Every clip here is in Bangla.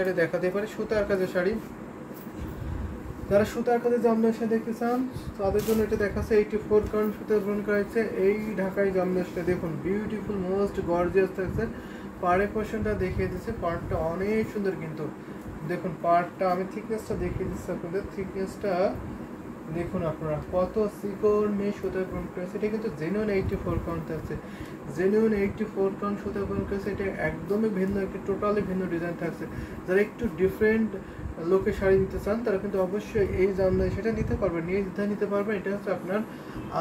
শাড়ি দেখাতে পারি, সুতার কাজের শাড়ি। যারা সুতার কাজে জামদানি শাড়ি দেখতে চান তাদের জন্য এটা দেখাচ্ছে 84 কারণ সুতা গ্রহণ করা হয়েছে এই ঢাকাই জামদানি শাড়ি। দেখুন বিউটিফুল মোস্ট গর্জিয়াস থাকছে। পাড়ের পোর্শনটা দেখিয়ে দিচ্ছে, পার্টটা অনেক সুন্দর কিন্তু। দেখুন পার্টটা আমি থিকনেসটা দেখিয়ে দিচ্ছি আপনাদের, থিকনেসটা দেখুন আপনারা কত সিকোর নিয়ে সুতা গ্রহণ করেছে। এটা কিন্তু জেনুইন 84 কাউন্ট থাকছে, জেনুইন 84 কাউন্ট সুতা গ্রহণ করেছে। এটা একদমই ভিন্ন, একটি টোটালি ভিন্ন ডিজাইন থাকছে। যারা একটু ডিফারেন্ট লোকে শাড়ি নিতে চান তারা কিন্তু অবশ্যই এই জামদানি সেটা নিতে পারবেন, নিয়ে নিতে পারবেন। এটা হচ্ছে আপনার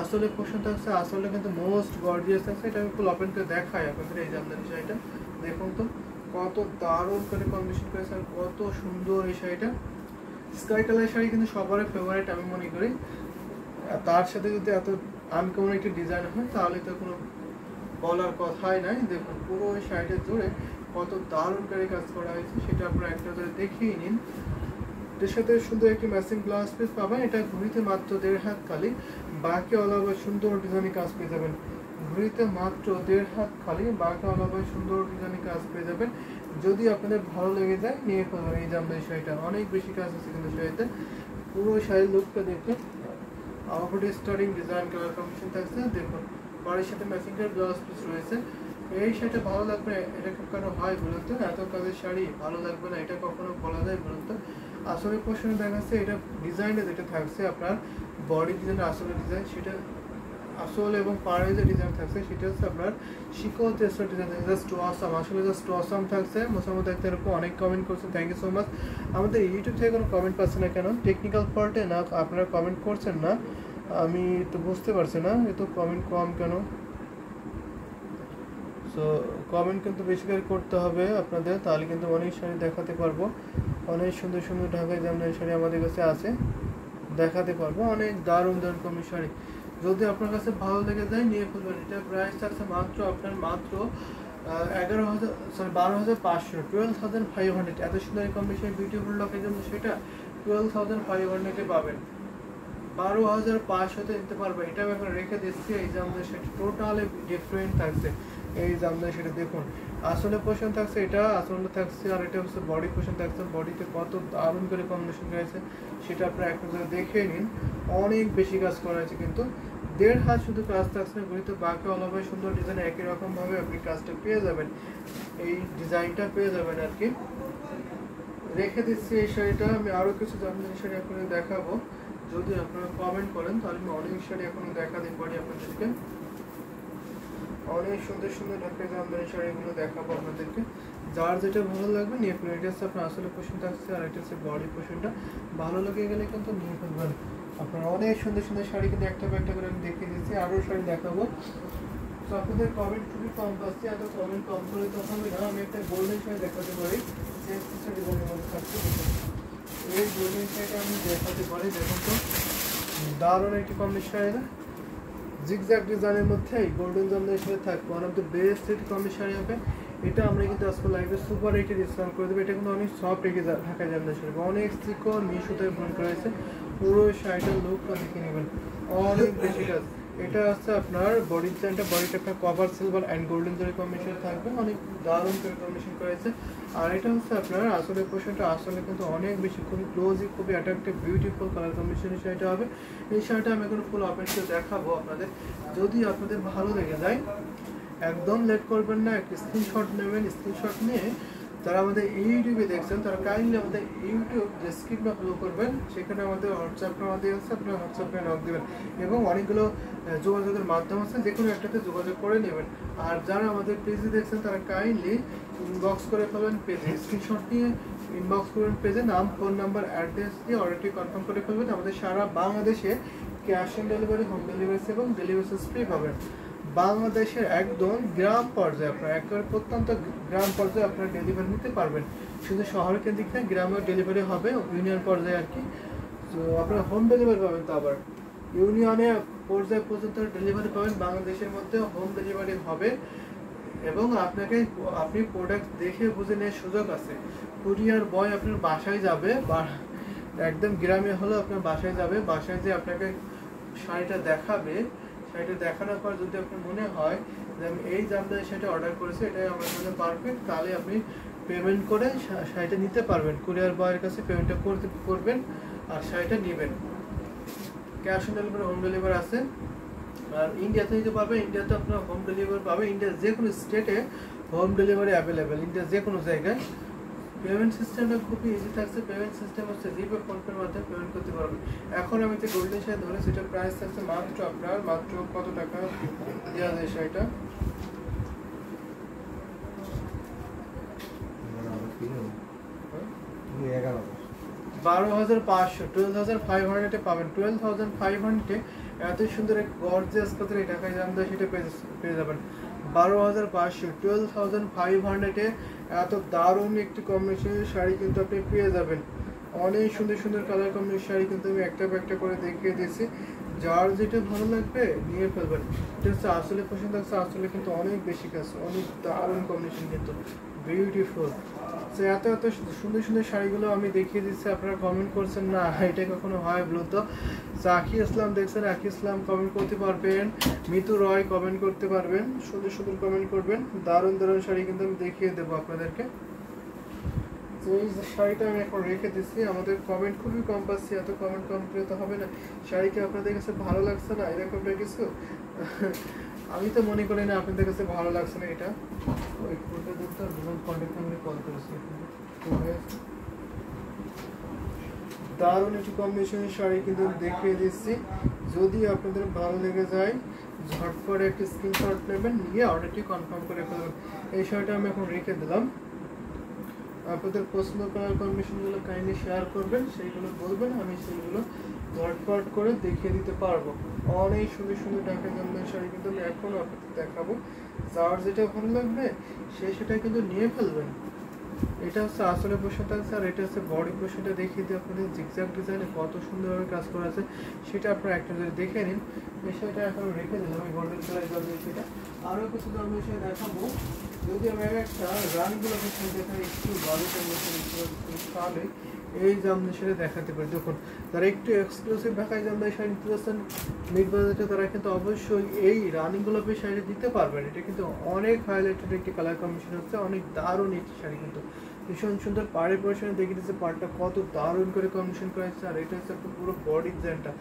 আসলে পোর্শন থাকছে, আসলে কিন্তু মোস্ট গর্জিয়াস থাকছে। এটা আমি ফুল ওপেন করে দেখাই আপনাদের এই জামদানি শাড়িটা। দেখুন তো কত দারুণ করে কম্বিনেশন করেছে আর কত সুন্দর এই শাড়িটা। স্কাই কালার শাড়ি কিন্তু সবারই ফেভারিট আমি মনে করি। তার সাথে যদি এত আনকমন একটি ডিজাইন হয় তাহলে তো কোনো বলার কথাই নাই। দেখুন পুরো ওই শাড়িটা জুড়ে কত দারুণ করে কাজ করা হয়েছে সেটা আপনারা একটা ধরে দেখিয়ে নিন। এর সাথে সুন্দর একটি ম্যাচিং ব্লাউজ পিস পাবেন। এটা ঘুরিতে মাত্র 1.5 হাত খালি, বাকি অলাভায় সুন্দর ডিজাইনের কাজ পেয়ে যাবেন। ঘুরিতে মাত্র 1.5 হাত খালি, বাকি অলাভায় সুন্দর ডিজাইনের কাজ পেয়ে যাবেন। যদি আপনাদের ভালো লেগে যায় নিয়ে ফেলবেন এই জামদানি শাড়িটা, অনেক বেশি কাজ আছে কিন্তু শাড়িতে। পুরো শাড়ির লুকটা দেখুন, outfit starting design colour combination থাকছে। দেখুন বাড়ির সাথে ম্যাচিং করে ব্লাউজ পিস রয়েছে। এই শাড়িটা ভালো লাগবে এটা কেন হয় বলুন তো? এত কাজের শাড়ি ভালো লাগবে না এটা কখনো বলা যায় বলুন তো? আসলে পোর্শনে দেখাচ্ছে এটা ডিজাইনটা যেটা থাকছে আপনার বডি ডিজাইন, আসলে ডিজাইন সেটা আসলে এবং পাড়ে যে ডিজাইন থাকছে সেটা হচ্ছে আপনার শিকল তেসরা ডিজাইন থাকছে। জাস্ট অসাম, আসলে জাস্ট অসাম থাকছে। মোসাম্মদ আক্তার এরকম অনেক কমেন্ট করছেন, থ্যাংক ইউ সো মাচ। আমাদের ইউটিউব থেকে কোনো কমেন্ট পাচ্ছে না কেন? টেকনিক্যাল ফল্টে না আপনারা কমেন্ট করছেন না, আমি তো বুঝতে পারছি না এত কমেন্ট কম কেন। সো কমেন্ট কিন্তু বেশি করে করতে হবে আপনাদের, তাহলে কিন্তু অনেক শাড়ি দেখাতে পারবো। অনেক সুন্দর সুন্দর ঢাকায় জামদানি শাড়ি আমাদের কাছে আছে, দেখাতে পারবো। অনেক দারুণ দারুণ কমের শাড়ি যদি আপনার কাছে ভালো লেগে যায় নিয়ে ফেলবেন। এটা প্রাইস থাকছে মাত্র আপনার মাত্র 12,500, 12,500। এত সুন্দর কম্বিনেশন বিউটিফুল লকের জন্য সেটা 12,500 পাবেন। 12,500 নিতে পারবে। এটা আমি এখন রেখে দিচ্ছি। এই জামদানি সেটা টোটালি ডিফারেন্ট থাকছে। এই জামদানি সেটা দেখুন আসলে পোর্শন থাকছে, এটা আসলে থাকছে আর এটা হচ্ছে বডি পোর্শন থাকছে। বডিতে কত দারুণ করে কম্বিনেশন রয়েছে সেটা আপনারা একটা দেখে নিন। অনেক বেশি কাজ করা হয়েছে কিন্তু 1.5 হাত শুধু কাজ থাকছে না, গণিত বাকি অলভাবে সুন্দর ডিজাইন একই রকম ভাবে আপনি কাজটা পেয়ে যাবেন, এই ডিজাইনটা পেয়ে যাবেন আর কি। রেখে দিচ্ছি এই শাড়িটা। আমি আরো কিছু জামদানি শাড়ি আপনাদের দেখাবো, যদি আপনারা কমেন্ট করেন তাহলে আমি অনেক শাড়ি এখন দেখাতে পারি আপনাদেরকে। অনেক সুন্দর সুন্দর ঢাকায় জামদানি শাড়িগুলো দেখাবো আপনাদেরকে। যার যেটা ভালো লাগবে নিয়ে ফেলবেন। এটা হচ্ছে আপনার আসলে পোর্শন থাকছে আর এটা হচ্ছে বডি পোর্শনটা। ভালো লেগে গেলে কিন্তু নিয়ে ফেলবেন আপনারা। অনেক সুন্দর সুন্দর শাড়ি কিন্তু একটা করে আমি দেখিয়ে দিচ্ছি, আরও শাড়ি দেখাবো। তো আপনাদের কমেন্ট খুবই কম পাচ্ছি, এত কমেন্ট কম করে তো হবে না। আমি একটা গোল্ডেন শাড়ি দেখাতে পারি যে ডিজাইনের মধ্যে থাকছে। এই গোল্ডেন শাড়িটা আমি দেখাতে পারি। দেখুন তো দারুণ একটি কম্বিনেশন শাড়ি না, জিগজ্যাগ ডিজাইনের মধ্যে গোল্ডেন জামদানি শাড়ি থাকবে। ওয়ান অফ দ্য বেস্ট একটি কম্বিনেশন শাড়ি হবে এটা। আমরা কিন্তু আজকে লাইভে সুপার রেটে ডিসকাউন্ট করে দেবো। এটা কিন্তু অনেক সফট রেখে ঢাকা জামদানি শাড়ি, অনেক চিকন মিশুতায় ফোন করেছে। পুরো শাড়িটার লুকটা দেখে নেবেন, অনেক বেশি কাজ। এটা হচ্ছে আপনার বডি ডিজাইনটা, বডিটা আপনার কভার সিলভার অ্যান্ড গোল্ডেন জরি কম্বিনেশন থাকবে, অনেক দারুণ করে কম্বিনেশন করেছে। আর এটা হচ্ছে আপনার আসলে পোর্শনটা আসলে কিন্তু অনেক বেশি খুবই ক্লোজি, খুবই অ্যাট্রাকটিভ বিউটিফুল কালার কম্বিনেশনের শাড়িটা হবে। এই শাড়িটা আমি এখন ফুল ওপেন করে দেখাবো আপনাদের। যদি আপনাদের ভালো লেগে যায় একদম লেট করবেন না, একটা স্ক্রিনশট নেবেন। স্ক্রিনশট নিয়ে যারা আমাদের ইউটিউবে দেখছেন তারা কাইন্ডলি আমাদের ইউটিউব ডেসক্রিপশনটা ফলো করবেন, সেখানে আমাদের হোয়াটসঅ্যাপ নাম্বার দেওয়া আছে, আপনারা হোয়াটসঅ্যাপে নক দেবেন এবং অনেকগুলো যোগাযোগের মাধ্যম আছে, যে কোনো একটাতে যোগাযোগ করে নেবেন। আর যারা আমাদের পেজে দেখছেন তারা কাইন্ডলি ইনবক্স করে ফেলবেন পেজে, স্ক্রিনশট নিয়ে ইনবক্স করবেন পেজে, নাম ফোন নাম্বার অ্যাড্রেস দিয়ে অর্ডারটি কনফার্ম করে ফেলবেন। আমাদের সারা বাংলাদেশে cash on delivery, home delivery এবং ডেলিভারি চার্জ ফ্রি পাবেন। বাংলাদেশের একদম গ্রাম পর্যায়ে আপনার একেবারে প্রত্যন্ত গ্রাম পর্যায়ে আপনারা ডেলিভারি নিতে পারবেন। শুধু শহর কেন্দ্রিক না, গ্রামেও ডেলিভারি হবে ইউনিয়ন পর্যায়ে আর কি। তো আপনারা হোম ডেলিভারি পাবেন, তো আবার ইউনিয়নে পর্যায়ে পর্যন্ত ডেলিভারি পাবেন। বাংলাদেশের মধ্যে হোম ডেলিভারি হবে এবং আপনাকে আপনি প্রোডাক্ট দেখে বুঝে নেওয়ার সুযোগ আছে। কুরিয়ার বয় আপনার বাসায় যাবে, বা একদম গ্রামে হলেও আপনার বাসায় যাবে, বাসায় যে আপনাকে শাড়িটা দেখাবে। শাড়িটা দেখানোর পর যদি আপনার মনে হয় যে আমি এই জামদানি শাড়িটা অর্ডার করেছি, এটাই আমার জন্য পারফেক্ট, তাহলে আপনি পেমেন্ট করে শাড়িটা নিতে পারবেন। কুরিয়ার বয়ের কাছে পেমেন্টটা করবেন আর শাড়িটা নেবেন। Cash on delivery, home delivery আছে। আর ইন্ডিয়াতে নিতে পারবেন, ইন্ডিয়াতে আপনার হোম ডেলিভারি পাবেন। ইন্ডিয়ার যে কোনো স্টেটে হোম ডেলিভারি অ্যাভেলেবেল, ইন্ডিয়ার যে কোনো জায়গায়। পেমেন্ট সিস্টেমটা খুবই ইজি থাকছে। পেমেন্ট সিস্টেম হচ্ছে জিপে, ফোনপের মাধ্যমে পেমেন্ট করতে পারবেন। এখন আমি যে গোল্ডেন শাড়ি ধরে সেটার প্রাইস থাকছে মাত্র কত টাকা দেওয়া যায় শাড়িটা? 12,500, 12,500 পাবেন। 12,500 এত সুন্দর এক গর্জিয়াস কালার এই ঢাকায় জামদানি সেটা পেয়ে যাবেন 12,500, 12,500 এত দারুণ একটি কম্বিনেশনের শাড়ি কিন্তু আপনি পেয়ে যাবেন। অনেক সুন্দর সুন্দর কালার কম্বিনেশন শাড়ি কিন্তু আমি একটা করে দেখিয়ে দিয়েছি। যার যেটা ভালো লাগবে নিয়ে ফেলবেন। এটা হচ্ছে আসলে পছন্দ আছে, আসলে কিন্তু অনেক বেশি কাজ, অনেক দারুণ কম্বিনেশন কিন্তু বিউটিফুল। তো এত সুন্দর সুন্দর শাড়িগুলো আমি দেখিয়ে দিচ্ছি, আপনারা কমেন্ট করছেন না এটা কখনো হয় বলুন তো? আখি ইসলাম দেখছেন, আখি ইসলাম কমেন্ট করতে পারবেন, মিতু রয় কমেন্ট করতে পারবেন, সুন্দর সুন্দর কমেন্ট করবেন। দারুণ দারুণ শাড়ি কিন্তু আমি দেখিয়ে দেবো আপনাদেরকে। তো এই শাড়িটা আমি এখন রেখে দিচ্ছি। আমাদের কমেন্ট খুবই কম পাচ্ছি, এত কমেন্ট কম করে তো হবে না। শাড়িকে আপনাদের কাছে ভালো লাগছে না এরকমটা কিছু? আমি তো মনে করি না আপনাদের কাছে ভালো লাগছে না এটা। ওই ফোনটা দিতে কন্ট্যাক্ট নাম্বারে কল করেছি। দারুণ একটি কম্বিনেশনের শাড়ি কিন্তু দেখিয়ে দিচ্ছি। যদি আপনাদের ভালো লেগে যায় ঝটপট একটি স্ক্রিনশট নেবেন, নিয়ে অর্ডারটি কনফার্ম করে ফেলবেন। এই শাড়িটা আমি এখন রেখে দিলাম। আপনাদের পছন্দ কালার কম্বিনেশনগুলো কাইন্ডলি শেয়ার করবেন, সেইগুলো বলবেন, আমি সেইগুলো ঝটপট করে দেখিয়ে দিতে পারবো। অনেক সুন্দর সুন্দর ঢাকা জামদানি শাড়ি কিন্তু আমি এখন আপনাদের দেখাবো। যার যেটা ভালো লাগবে সেটা কিন্তু নিয়ে ফেলবেন। এটা হচ্ছে আসলে পোশাকটা আছে, আর এটা হচ্ছে বডি পোশাকটা দেখিয়ে দিই আপনাদের। জিগজ্যাগ ডিজাইনে কত সুন্দরভাবে কাজ করা আছে সেটা আপনারা একটা যদি দেখে নিন। এই শাড়িটা এখন রেখে দিলাম, এই গোল্ডেন কালার জামদানি সেটা। আরও কিছু জামদানি শাড়ি দেখাবো। যদি আমি একটা রানগুলো দেখাই একটু বাজেটের মধ্যে, তাহলে এই জামদানি শাড়ি দেখাতে পারি। দেখুন, যারা একটু এক্সক্লুসিভ ঢাকায় জামদানি শাড়ি নিতে চাচ্ছেন মিড বাজেটে, তারা কিন্তু অবশ্যই এই রানিং গোলাপি শাড়ি দিতে পারবেন। এটা কিন্তু অনেক হাইলাইটেড একটি কালার কম্বিনেশন হচ্ছে, অনেক দারুণ একটি শাড়ি কিন্তু ভীষণ সুন্দর। পাড়ের পরিসরে দেখে দিচ্ছে পাড়টা কত দারুণ করে কম্বিনেশন করা হয়েছে। আর এটা হচ্ছে পুরো বডি ডিজাইনটা,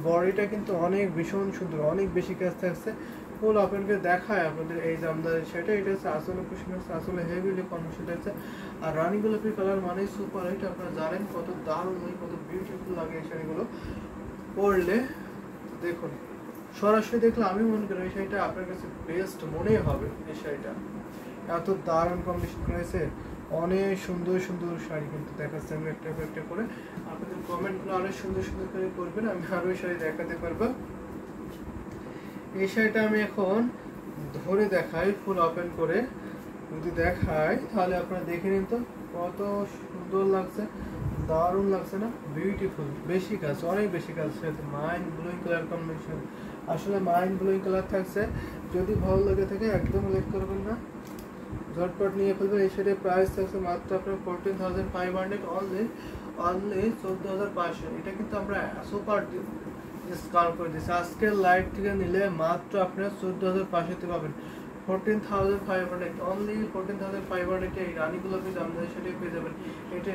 বডিটা কিন্তু অনেক ভীষণ সুন্দর, অনেক বেশি কাজ থাকছে। ফুল আপনাকে দেখায় আপনাদের এই জামদানি শাড়িটা। এটা হচ্ছে আসলে কুশন হচ্ছে, আসলে হেভিলি কম্বিনেশন হচ্ছে। আর রানী গোলাপি কালার মানে সুপার হিট, আপনারা জানেন কত দারুণ হয়, কত বিউটিফুল লাগে এই শাড়িগুলো পরলে। দেখুন, সরাসরি দেখলে আমি মনে করি এই শাড়িটা আপনার কাছে বেস্ট মনে হবে। এই শাড়িটা এত দারুণ কম্বিনেশন করেছে, অনেক সুন্দর সুন্দর শাড়ি কিন্তু দেখাচ্ছে। আমি একটা করে আপনাদের কমেন্টগুলো আরো সুন্দর সুন্দর করে করবেন, আমি আরো এই শাড়ি দেখাতে পারবো। এই শাড়িটা আমি এখন ধরে দেখাই, ফুল ওপেন করে যদি দেখাই তাহলে আপনারা দেখে নিন তো কত সুন্দর লাগছে, দারুণ লাগছে না? বিউটিফুল, বেশি কাজ, অনেক বেশি কাজ, মাইন্ড ব্লোয়িং কালার কম্বিনেশন, আসলে মাইন্ড ব্লোয়িং কালার থাকছে। যদি ভালো লাগে থাকে একদম লেট করবেন না, ঝটপট নিয়ে ফেলবেন। এই শাড়ির প্রাইস থাকছে মাত্র আপনার 14,500, অনলি 14,500। এটা কিন্তু আমরা সুপার ডিসকাউন্ট করে দিচ্ছি। আজকের লাইভ থেকে নিলে মাত্র আপনার 14,500 পাবেন। 14,500, অনলি 14,500 এই রানীগুলো পেয়ে আমাদের সেটাই পেয়ে যাবেন। এটা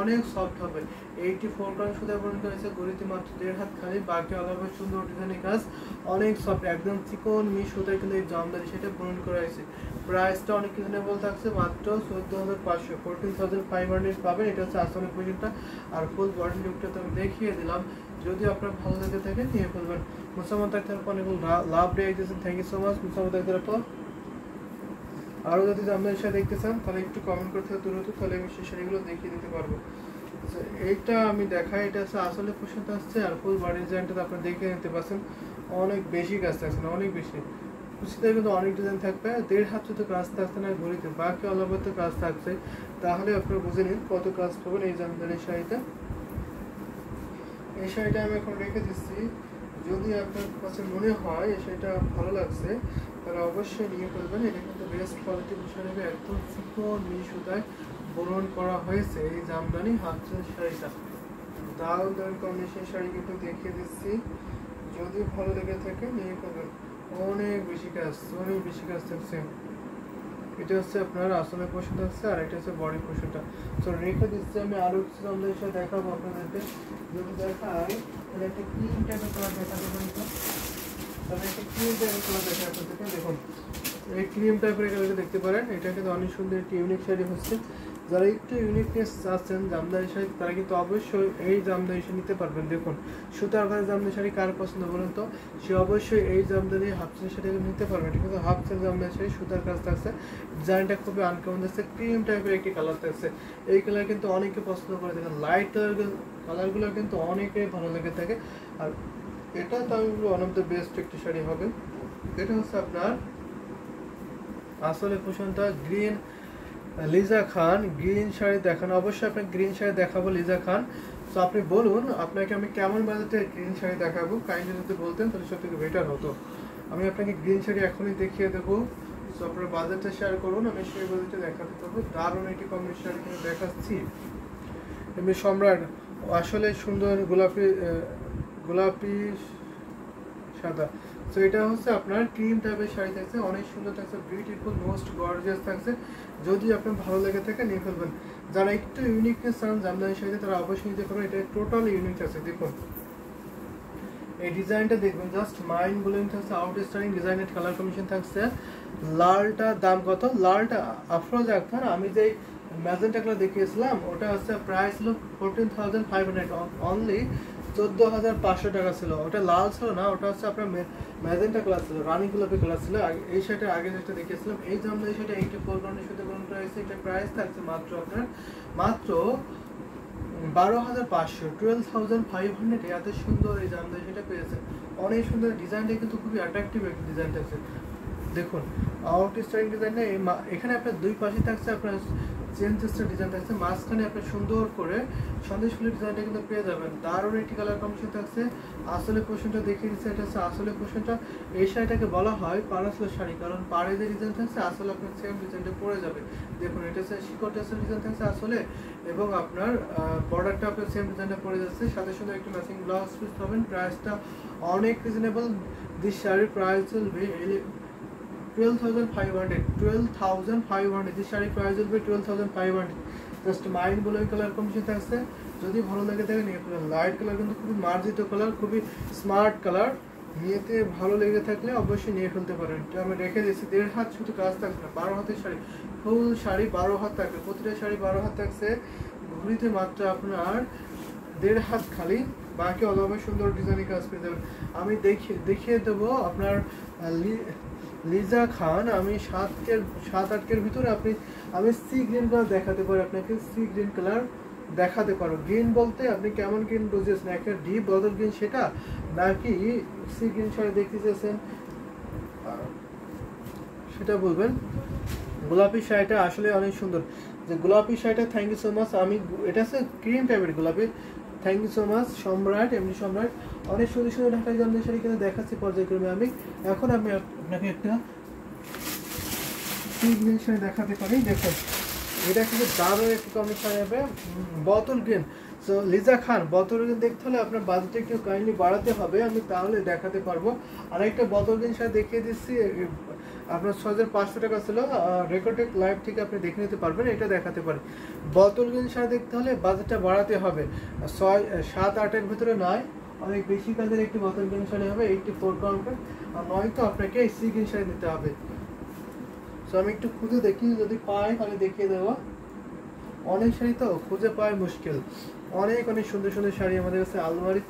অনেক সফট হবে। 84 সুতা পর্যন্ত হয়েছে, গড়িতে মাত্র 1.5 হাত খালি, বাকি আলাদা সুন্দর ডিজাইনের কাজ, অনেক সফট, একদম চিকন মিশ সুতায় কিন্তু এই জামদানি সেটা পূরণ করা হয়েছে। প্রাইসটা অনেক রিজনেবল থাকছে, মাত্র 14,500, 14,500 পাবেন। এটা হচ্ছে আসলে পর্যন্তটা। আর ফুল বডি লুকটা তো আমি দেখিয়ে দিলাম। যদি আপনার ভালো লেগে থাকে নিয়ে ফেলবেন। মুসাম্মদ আক্তার অনেক লাভ দিয়ে দিয়েছেন, thank you so much Musammat Akter আপা। আরও যদি জামদানি শাড়ি দেখতে চান তাহলে একটু কমেন্ট করতে হবে দ্রুত, তাহলে আমি সেই শাড়িগুলো দেখিয়ে দিতে পারবো। এইটা আমি দেখাই, এটা হচ্ছে আসলে পছন্দ আসছে। আর ফুল বডি ডিজাইনটা তো আপনারা দেখে নিতে পারছেন, অনেক বেশি কাজ থাকছে না, অনেক বেশি কুচিতে কিন্তু অনেক ডিজাইন থাকবে। 1.5 হাত তো কাজ থাকছে না ঘড়িতে, বাকি অলওভার তো কাজ থাকছে। তাহলে আপনারা বুঝে নিন কত কাজ পাবেন এই জামদানি শাড়িটা। এই শাড়িটা আমি এখন রেখে দিচ্ছি। যদি আপনার কাছে মনে হয় এই শাড়িটা ভালো লাগছে তাহলে অবশ্যই নিয়ে ফেলবেন। এটা কিন্তু বেস্ট কোয়ালিটির শাড়ি, একদম চিকন মিশ সুতায় বুনন করা হয়েছে এই জামদানি হাতের শাড়িটা। দারুণ দারুণ কম্বিনেশন শাড়ি কিন্তু দেখিয়ে দিচ্ছি। যদি ভালো লেগে থাকে নিয়ে ফেলবেন। অনেক বেশি কাজ, অনেক বেশি কাজ থাকছে। এটা হচ্ছে আপনার আসলে পোর্শন থাকছে, আর এটা হচ্ছে বডি পোর্শনটা। তো রেখে দিচ্ছি আমি আরো কিছু আমাদের সাথে দেখাবো আপনাদেরকে। যদি দেখাই তাহলে একটা ক্রিম টাইপের কালার দেখাতে পারি, তো তাহলে একটা ক্রিম টাইপের কালার দেখে আপনাদেরকে। দেখুন এই ক্রিম টাইপের কালারটা দেখতে পারেন, এটা কিন্তু অনেক সুন্দর একটি ইউনিক শাড়ি হচ্ছে। যারা একটু ইউনিকনেস চাচ্ছেন জামদানি শাড়ি, তারা কিন্তু অবশ্যই এই জামদানি শাড়ি নিতে পারবেন। দেখুন সুতার কাজ জামদানি শাড়ি কার পছন্দ বলুন তো, সে অবশ্যই এই জামদানি হাফ সেল শাড়ি নিতে পারবেন। এটা কিন্তু হাফ সেল জামদানি শাড়ি, সুতার কাজ থাকছে, ডিজাইনটা খুবই আনকমন থাকছে, ক্রিম টাইপের একটি কালার থাকছে। এই কালার কিন্তু অনেকে পছন্দ করে, দেখেন লাইট কালারগুলো কিন্তু অনেকে ভালো লেগে থাকে। আর এটা তো আমি ওয়ান অফ দ্য বেস্ট একটি শাড়ি হবে। এটা হচ্ছে আপনার আসলে পোষণটা গ্রিন লিজা খান গ্রিন শাড়ি দেখান। অবশ্যই আপনাকে গ্রিন শাড়ি দেখাবো লিজা খান। তো আপনি বলুন আপনাকে আমি কেমন বাজেটের গ্রিন শাড়ি দেখাবো, কাইন্ডলি যদি বলতেন তাহলে সব থেকে বেটার হতো। আমি আপনাকে গ্রিন শাড়ি এখনই দেখিয়ে দেবো। তো আপনার বাজেটটা শেয়ার করুন, আমি সেই বাজেটে দেখাতে পারবো। দারুণ একটি কম্বিনেশন শাড়ি কিন্তু দেখাচ্ছি। এমনি সম্রাট আসলে সুন্দর গোলাপি সাদা। তো এটা হচ্ছে আপনার ক্রিম টাইপের শাড়ি থাকছে, অনেক সুন্দর থাকছে, বিউটিফুল মোস্ট গর্জিয়াস থাকছে। যদি আপনার ভালো লেগে থাকে নিয়ে ফেলবেন। যারা একটু ইউনিকনেস চান জামদানি শাড়িতে তারা অবশ্যই নিতে পারবেন। এটা টোটালি ইউনিক আছে। দেখুন এই ডিজাইনটা দেখবেন, জাস্ট মাইন্ড ব্লোয়িং থাকছে, আউটস্ট্যান্ডিং ডিজাইনের কালার কম্বিনেশন থাকছে। লালটা দাম কত? লালটা আফরোজা আক্তার, আমি যে ম্যাজেন্টা কালার দেখিয়েছিলাম ওটা হচ্ছে প্রাইস ছিল 14,500 অনলি, 14,500 টাকা ছিল। ওটা লাল ছিল না, ওটা হচ্ছে আপনার ম্যাজেন্টা কালার ছিল, রানী গোলাপি কালার ছিল। এই শাড়িটা আগে যেটা দেখিয়েছিলাম, এই জামদানি শাড়িটা 84 গ্রামের সাথে গ্রহণ করা হয়েছে। এটা প্রাইস থাকছে মাত্র আপনার 12,500, 12,500। এত সুন্দর এই জামদানি শাড়িটা পেয়েছে, অনেক সুন্দর। ডিজাইনটা কিন্তু খুবই অ্যাট্রাকটিভ একটা ডিজাইন থাকছে। দেখুন আউটস্ট্যান্ডিং ডিজাইনটা এখানে আপনার দুই পাশে থাকছে আপনার চেনচেস্টার ডিজাইন থাকছে, মাঝখানে আপনার সুন্দর করে সন্দেশ ফুলের ডিজাইনটা কিন্তু পেয়ে যাবেন। দারুণ একটি কালার কম্বিনেশন থাকছে। আসলে পোর্শনটা দেখিয়ে দিচ্ছে, এটা হচ্ছে আসলে পোর্শনটা। এই শাড়িটাকে বলা হয় পারাসলের শাড়ি, কারণ পাড়ে যে ডিজাইন থাকছে আসলে আপনার সেম ডিজাইনটা পড়ে যাবে। দেখুন এটা হচ্ছে শিকড় টেস্টের ডিজাইন থাকছে আসলে, এবং আপনার বর্ডারটা আপনার সেম ডিজাইনটা পড়ে যাচ্ছে। সাথে সাথে একটু ম্যাচিং ব্লাউজ পিস পাবেন। প্রাইসটা অনেক রিজনেবল। দিস শাড়ির price will be 12,500, 12,500। This sari price will be 12,500। Just mind blowing colour combination থাকছে। যদি ভালো লাগে থাকে নিয়ে ফেলেন। লাইট কালার কিন্তু খুবই মার্জিত কালার, খুবই স্মার্ট কালার। নিয়েতে ভালো লেগে থাকলে অবশ্যই নিয়ে ফেলতে পারেন। এটা আমি রেখে দিয়েছি। 1.5 হাত শুধু কাজ থাকবে না, 12 হাতের শাড়ি, ফুল শাড়ি 12 হাত থাকবে। প্রতিটা শাড়ি 12 হাত থাকছে। ঘুরিতে মাত্র আপনার 1.5 হাত খালি, বাকি অলভাবে সুন্দর ডিজাইনের কাজ পেয়ে যাবেন। আমি দেখিয়ে দেবো আপনার লিজা খান। আমি 7-8 ভিতরে আমি সি গ্রিন কালার দেখাতে পারি আপনাকে, সি গ্রিন কালার দেখাতে পারো। গ্রিন বলতে আপনি কেমন গ্রিন বুঝেছেন, একটা ডিপ বদল গ্রিন সেটা, নাকি সি গ্রিন শাড়ি দেখতে চেয়েছেন সেটা বলবেন। গোলাপি শাড়িটা আসলে অনেক সুন্দর, যে গোলাপি শাড়িটা থ্যাংক ইউ সো মাচ। আমি এটা হচ্ছে ক্রিম টাইপের গোলাপি। থ্যাংক ইউ সো মাচ সম্রাট, এমনি সম্রাট। অনেক সুন্দর সুন্দর ঢাকাই জামদানি শাড়ি কিন্তু দেখাচ্ছি পর্যায়ক্রমে। এখন আমি আপনাকে একটা শাড়ি দেখাতে পারি। দেখুন এটা কিন্তু দারুণ একটু কম্বিনেশন হবে, বোতল গ্রিন। সো লিজা খান, বোতল গ্রিন দেখতে হলে আপনার বাজেটটা একটু কাইন্ডলি বাড়াতে হবে, আমি তাহলে দেখাতে পারবো। আর একটা বোতল গ্রিন শাড়ি দেখিয়ে দিচ্ছি, আপনার 6,500 টাকা ছিল, রেকর্ডেড লাইভ থেকে আপনি দেখে নিতে পারবেন। এটা দেখাতে পারি। বোতল গ্রিন শাড়ি দেখতে হলে বাজেটটা বাড়াতে হবে, 7-8-এর ভিতরে নয়, অনেক বেশি কাজের একটি বোতল গ্রিন শাড়ি হবে 84 কাউন্টার, আর নয়তো আপনাকে এই সি গ্রিন শাড়ি নিতে হবে। সো আমি একটু খুঁজে দেখি, যদি পাই তাহলে দেখিয়ে দেবো। অনেক শাড়ি তো খুঁজে পাওয়া মুশকিল, অনেক সুন্দর সুন্দর শাড়ি আমাদের কাছে আলমারি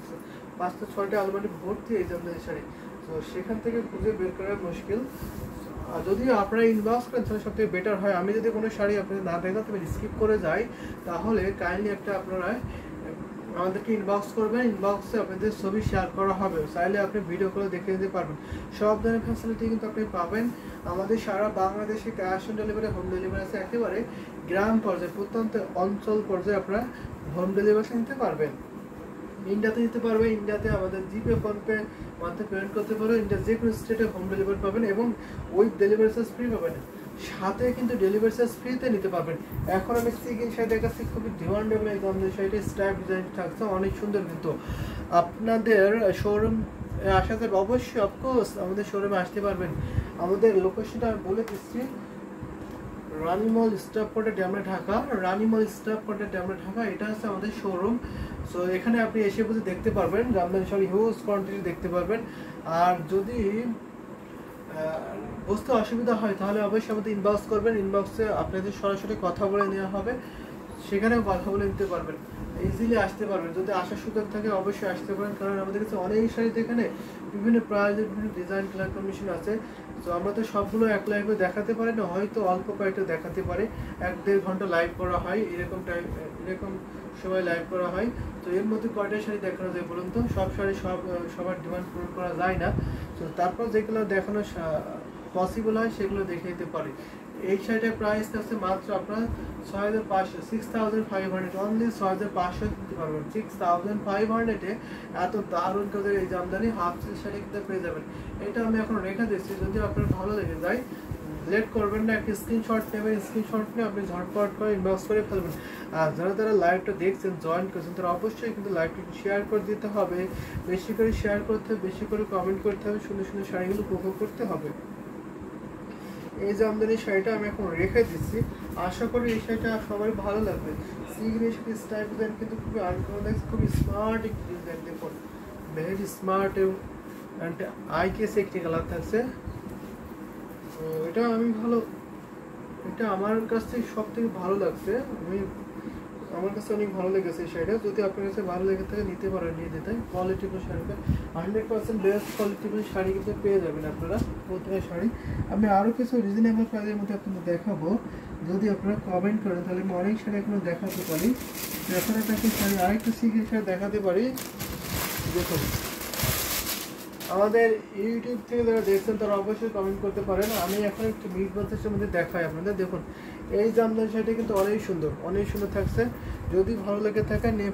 5-6টা আলমারি ভর্তি এই জামদানি শাড়ি। তো সেখান থেকে খুঁজে বের করা মুশকিল। আর যদি আপনারা ইনবক্স করেন তাহলে সবথেকে বেটার হয়। আমি যদি কোনো শাড়ি আপনাদের না দেখাতে পারি, স্কিপ করে যাই, তাহলে কাইন্ডলি একটা আপনারা আমাদেরকে ইনবক্স করবেন। ইনবক্সে আপনাদের ছবি শেয়ার করা হবে, চাইলে আপনি ভিডিও করে দেখে নিতে পারবেন। সব ধরনের ফ্যাসিলিটি কিন্তু আপনি পাবেন আমাদের সারা বাংলাদেশে। Cash on delivery, home delivery আছে। একেবারে গ্রাম পর্যায়ে, প্রত্যন্ত অঞ্চল পর্যায়ে আপনারা হোম ডেলিভারি নিতে পারবেন। ইন্ডিয়াতে নিতে পারবে, ইন্ডিয়াতে আমাদের জিপে ফোনপে মাধ্যমে পেমেন্ট করতে পারবে। ইন্ডিয়ার যে কোনো স্টেটে হোম ডেলিভারি পাবেন এবং উইথ ডেলিভারি চার্জ ফ্রি পাবেন, সাথে কিন্তু ডেলিভারি চার্জ ফ্রিতে নিতে পারবেন। এখন আমি সিগিন শাড়িটার কাছে খুবই ডিমান্ডেবল এই দামের শাড়িটা, স্ট্রাইপ ডিজাইন থাকছে, অনেক সুন্দর। কিন্তু আপনাদের শোরুম আসা যাবে অবশ্যই, অফকোর্স আমাদের শোরুমে আসতে পারবেন। আমাদের লোকেশনটা আমি বলে দিচ্ছি, রানী মল স্টাফ কোয়ার্টার ড্যামরা ঢাকা, রানী মল স্টাফ কোয়ার্টার ড্যামরা ঢাকা, এটা হচ্ছে আমাদের শোরুম। সো এখানে আপনি এসে বুঝে দেখতে পারবেন, জামদানি শাড়ি হিউজ কোয়ান্টিটি দেখতে পারবেন। আর যদি বুঝতে অসুবিধা হয় তাহলে অবশ্যই আমাদের ইনবক্স করবেন, ইনবক্সে আপনাদের সরাসরি কথা বলে নেওয়া হবে, সেখানেও কথা বলে নিতে পারবেন, ইজিলি আসতে পারবেন। যদি আসার সুযোগ থাকে অবশ্যই আসতে পারেন, কারণ আমাদের কাছে অনেক শাড়িতে এখানে বিভিন্ন প্রাইজের বিভিন্ন ডিজাইন কালার কম্বিনেশন আছে। তো আমরা তো সবগুলো এক লাইভে দেখাতে পারি না, হয়তো অল্প কয়েকটা দেখাতে পারি। 1-1.5 ঘন্টা লাইভ করা হয়, এরকম সময় লাইভ করা হয়। তো এর মধ্যে কয়টা শাড়ি দেখানো যায় বলুন তো? সব শাড়ি সবার ডিমান্ড পূরণ করা যায় না। তো তারপর যেগুলো দেখানো পসিবল হয় সেগুলো দেখে নিতে পারি। এই শাড়িটার প্রাইস আছে মাত্র আপনার 6500, 6500, অনলি 6500 দিতে পারবেন। 6500 এত দারুণ কাজের এই জামদানি হাফ সিল্ক শাড়ি কিন্তু পেয়ে যাবেন। এটা আমি এখন রেখে দিচ্ছি, যদি আপনার ভালো লেগে যায় লেট করবেন না, একটা স্ক্রিনশট নেবেন, স্ক্রিনশট নিয়ে আপনি ঝটপট করে ইনবক্স করে ফেলবেন। আর যারা লাইভটা দেখছেন, জয়েন করেছেন, তারা অবশ্যই কিন্তু লাইভটা শেয়ার করে দিতে হবে, বেশি করে শেয়ার করতে হবে, বেশি করে কমেন্ট করতে হবে, সুন্দর সুন্দর শাড়িগুলো উপভোগ করতে হবে। এই জামদানি শাড়িটা আমি এখন রেখে দিচ্ছি, আশা করি এই শাড়িটা সবাই ভালো লাগবে। সিগনেচার স্টাইল ডিজাইন কিন্তু খুবই আনকমন, খুবই স্মার্ট একটি ডিজাইন, দেখুন ভেরি স্মার্ট এবং আই কেস একটি কালার থাকছে। এটা এটা আমার কাছ থেকে সব থেকে ভালো লাগছে, আমার কাছে অনেক ভালো লেগেছে এই শাড়িটা। যদি আপনার কাছে ভালো লেগে থাকে নিতে পারেন, নিয়ে দিতে। কোয়ালিটিফুল শাড়িটা 100% বেস্ট কোয়ালিটিফুল শাড়ি কিন্তু পেয়ে যাবেন আপনারা প্রত্যেকটা শাড়ি। আমি আরও কিছু রিজনেবল প্রাইসের মধ্যে আপনাদের দেখাবো, যদি আপনারা কমেন্ট করেন তাহলে আমি অনেক শাড়ি এখনো দেখাতে পারি। এখন একটা শাড়ি আরেকটু সিল্কের শাড়ি দেখাতে পারি। দেখুন, আমাদের ইউটিউব থেকে যারা দেখছেন তারা অবশ্যই কমেন্ট করতে পারেন। আমি এখন একটু মিড বাজেটের মধ্যে দেখাই আপনাদের। দেখুন এই জামদানি শাড়িটা কিন্তু অনেক সুন্দর থাকছে, যদি ভালো লেগে থাকে নিয়ে